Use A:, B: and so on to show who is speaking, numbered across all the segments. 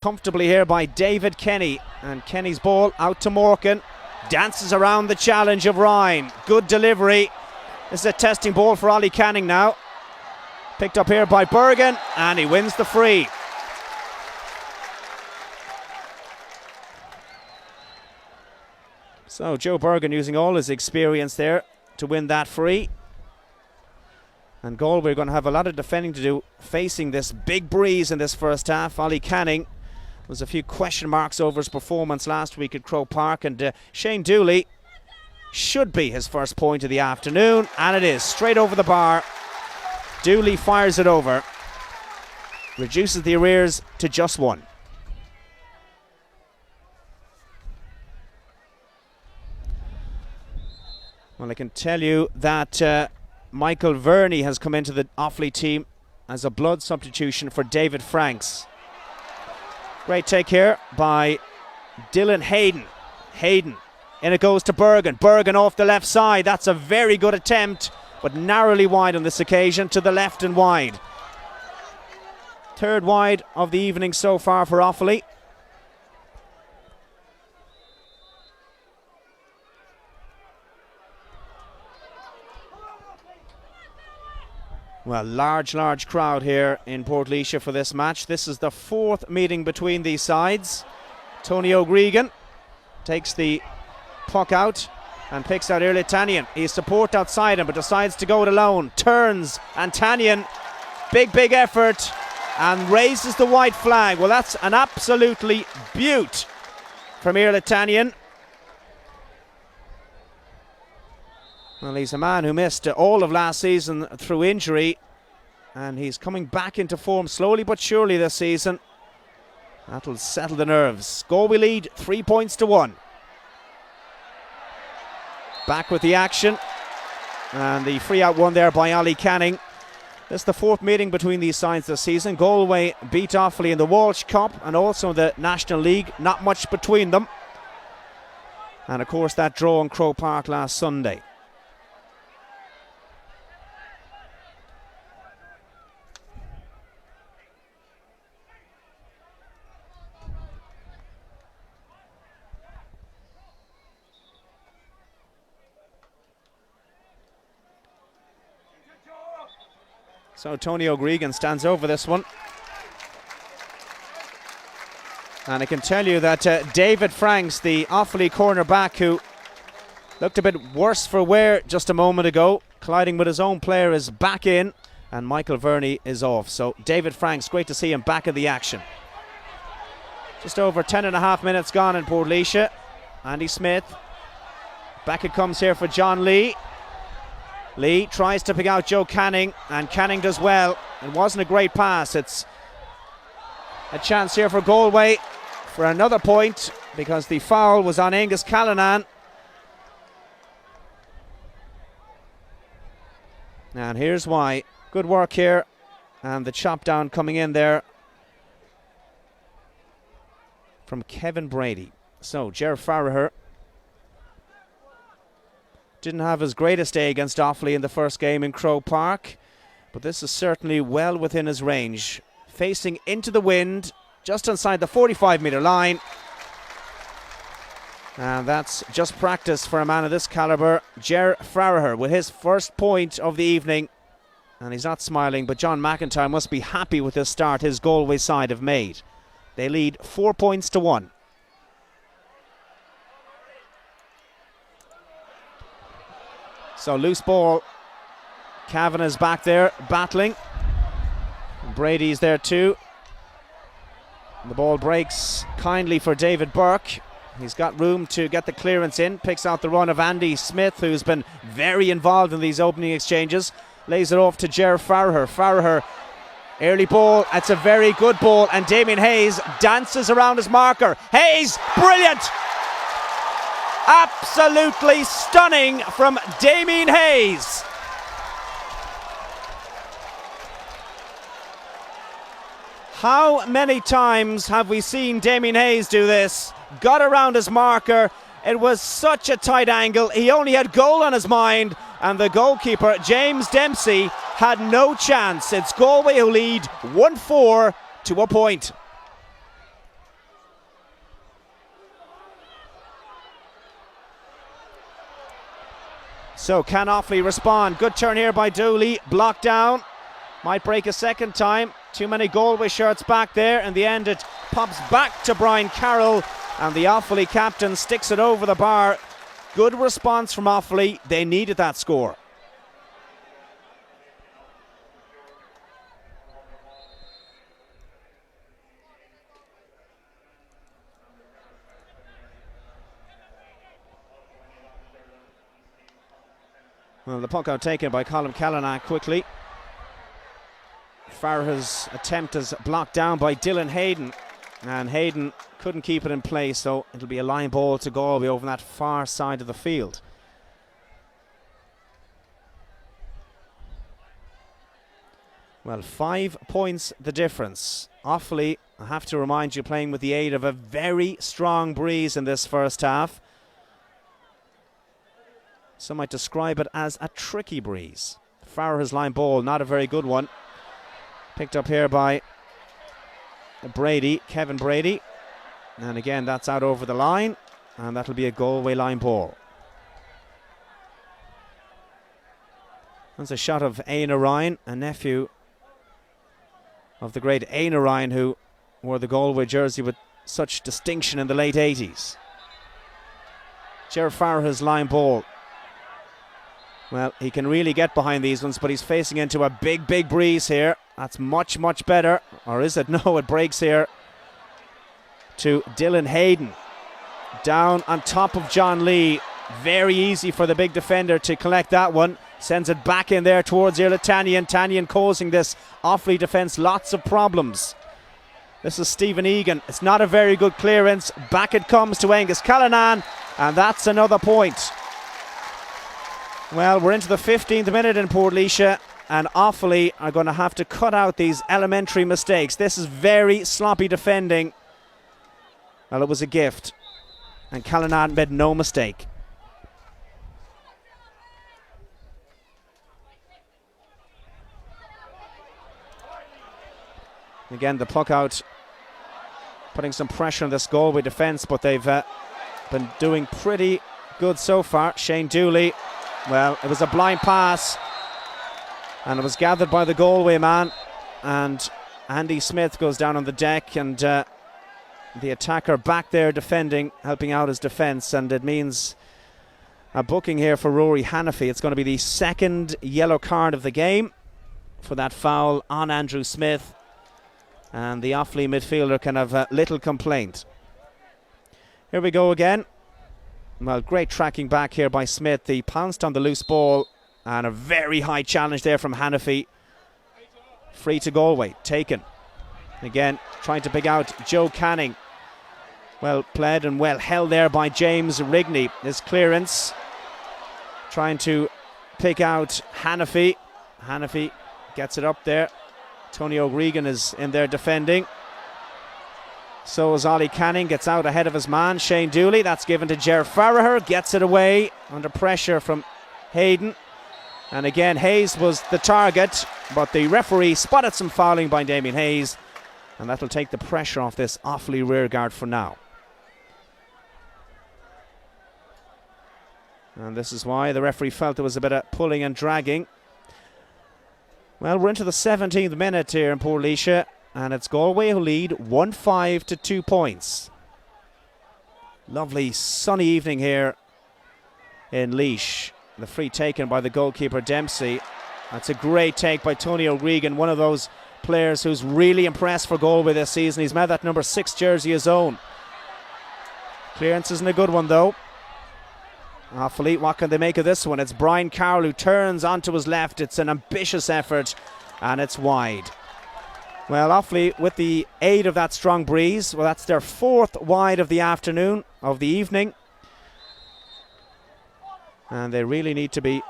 A: Comfortably here by David Kenny, and Kenny's ball out to Morgan, dances around the challenge of Ryan. Good delivery. This is a testing ball for Ollie Canning now, picked up here by Bergen, and he wins the free. So Joe Bergen using all his experience there to win that free. And Galway are going to have a lot of defending to do, facing this big breeze in this first half. Ollie Canning, there's a few question marks over his performance last week at Croke Park, and Shane Dooley should be his first point of the afternoon, and it is straight over the bar. Dooley fires it over, reduces the arrears to just one. Well, I can tell you that Michael Verney has come into the Offaly team as a blood substitution for David Franks. Great take here by Dylan Hayden. Hayden, and it goes to Bergen. Bergen off the left side. That's a very good attempt, but narrowly wide on this occasion, to the left and wide. Third wide of the evening so far for Offaly. Well, large crowd here in Portlaoise for this match. This is the fourth meeting between these sides. Tony O'Gregan takes the puck out and picks out Irle Tanyan. He's support outside him, but decides to go it alone. Turns, and Tanyan, big effort, and raises the white flag. Well, that's an absolutely beaut from Irle Tanyan. Well, he's a man who missed all of last season through injury, and he's coming back into form slowly but surely this season. That'll settle the nerves. Galway lead 3 points to 1. Back with the action, and the free out one there by Ollie Canning. This is the fourth meeting between these sides this season. Galway beat Offaly in the Walsh Cup and also the National League. Not much between them. And of course that draw in Croke Park last Sunday. So Tony O'Gregan stands over this one. And I can tell you that David Franks, the Offaly cornerback, who looked a bit worse for wear just a moment ago, colliding with his own player, is back in, and Michael Verney is off. So David Franks, great to see him back in the action. Just over 10.5 minutes gone in Portlaoise. Andy Smith. Back it comes here for John Lee. Lee tries to pick out Joe Canning, and Canning does well. It wasn't a great pass. It's a chance here for Galway for another point, because the foul was on Angus Callanan. And here's why. Good work here, and the chop down coming in there from Kevin Brady. So Ger Farragher didn't have his greatest day against Offaly in the first game in Croke Park, but this is certainly well within his range. Facing into the wind, just inside the 45-metre line. And that's just practice for a man of this calibre. Ger Farragher with his first point of the evening. And he's not smiling, but John McIntyre must be happy with this start his Galway side have made. They lead 4 points to 1. So loose ball. Kavanagh's back there battling. Brady's there too. The ball breaks kindly for David Burke. He's got room to get the clearance in. Picks out the run of Andy Smith, who's been very involved in these opening exchanges. Lays it off to Ger Farragher. Farragher, early ball. It's a very good ball, and Damien Hayes dances around his marker. Hayes, brilliant! Absolutely stunning from Damien Hayes. How many times have we seen Damien Hayes do this? Got around his marker. It was such a tight angle. He only had goal on his mind, and the goalkeeper, James Dempsey, had no chance. It's Galway who lead 1-4 to a point. So can Offaly respond? Good turn here by Dooley, blocked down, might break a second time. Too many Galway shirts back there. In the end it pops back to Brian Carroll, and the Offaly captain sticks it over the bar. Good response from Offaly, they needed that score. Well, the puck out taken by Colm Callanan quickly. Farah's attempt is blocked down by Dylan Hayden, and Hayden couldn't keep it in place, so it'll be a line ball to Galway over that far side of the field. Well, 5 points the difference. Offaly, I have to remind you, playing with the aid of a very strong breeze in this first half. Some might describe it as a tricky breeze. Farah's line ball, not a very good one. Picked up here by Brady, Kevin Brady. And again, that's out over the line. And that'll be a Galway line ball. That's a shot of Éanna Ryan, a nephew of the great Éanna Ryan, who wore the Galway jersey with such distinction in the late 80s. Ger Farah's line ball. Well, he can really get behind these ones, but he's facing into a big, big breeze here. That's much, much better. Or is it? No, it breaks here to Dylan Hayden. Down on top of John Lee. Very easy for the big defender to collect that one. Sends it back in there towards Irla Tanyan. Tanyan causing this Offaly defence lots of problems. This is Stephen Egan. It's not a very good clearance. Back it comes to Angus Callanan, and that's another point. Well, we're into the 15th minute in Portlaoise, and Offaly are going to have to cut out these elementary mistakes. This is very sloppy defending. Well, it was a gift, and Callanan made no mistake. Again, the puck out, putting some pressure on this Galway defence, but they've been doing pretty good so far. Shane Dooley. Well, it was a blind pass, and it was gathered by the Galway man, and Andy Smith goes down on the deck, and the attacker back there defending, helping out his defence, and it means a booking here for Rory Hannafy. It's going to be the second yellow card of the game for that foul on Andrew Smith, and the Offaly midfielder can have little complaint. Here we go again. Well, great tracking back here by Smith. He pounced on the loose ball, and a very high challenge there from Hannafy. Free to Galway, taken. Again, trying to pick out Joe Canning. Well played and well held there by James Rigney. His clearance, trying to pick out Hannafy. Hannafy gets it up there. Tony O'Regan is in there defending. So is Ollie Canning, gets out ahead of his man, Shane Dooley. That's given to Ger Farah, gets it away under pressure from Hayden. And again, Hayes was the target, but the referee spotted some fouling by Damien Hayes, and that'll take the pressure off this Offaly rearguard for now. And this is why the referee felt there was a bit of pulling and dragging. Well, we're into the 17th minute here in Portlaoise, and it's Galway who lead 1-5 to 2 points. Lovely sunny evening here in Laois. The free taken by the goalkeeper Dempsey. That's a great take by Tony O'Regan, one of those players who's really impressed for Galway this season. He's made that number 6 jersey his own. Clearance isn't a good one though. Offaly, what can they make of this one? It's Brian Carroll who turns onto his left. It's an ambitious effort, and it's wide. Well, Offaly, with the aid of that strong breeze, well, that's their 4th wide of the afternoon, of the evening. And they really need to be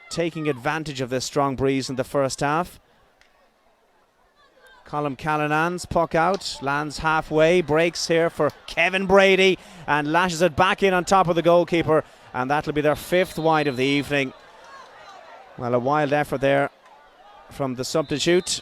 A: taking advantage of this strong breeze in the first half. Colm Callanan's puck out, lands halfway, breaks here for Kevin Brady, and lashes it back in on top of the goalkeeper, and that'll be their 5th wide of the evening. Well, a wild effort there from the substitute.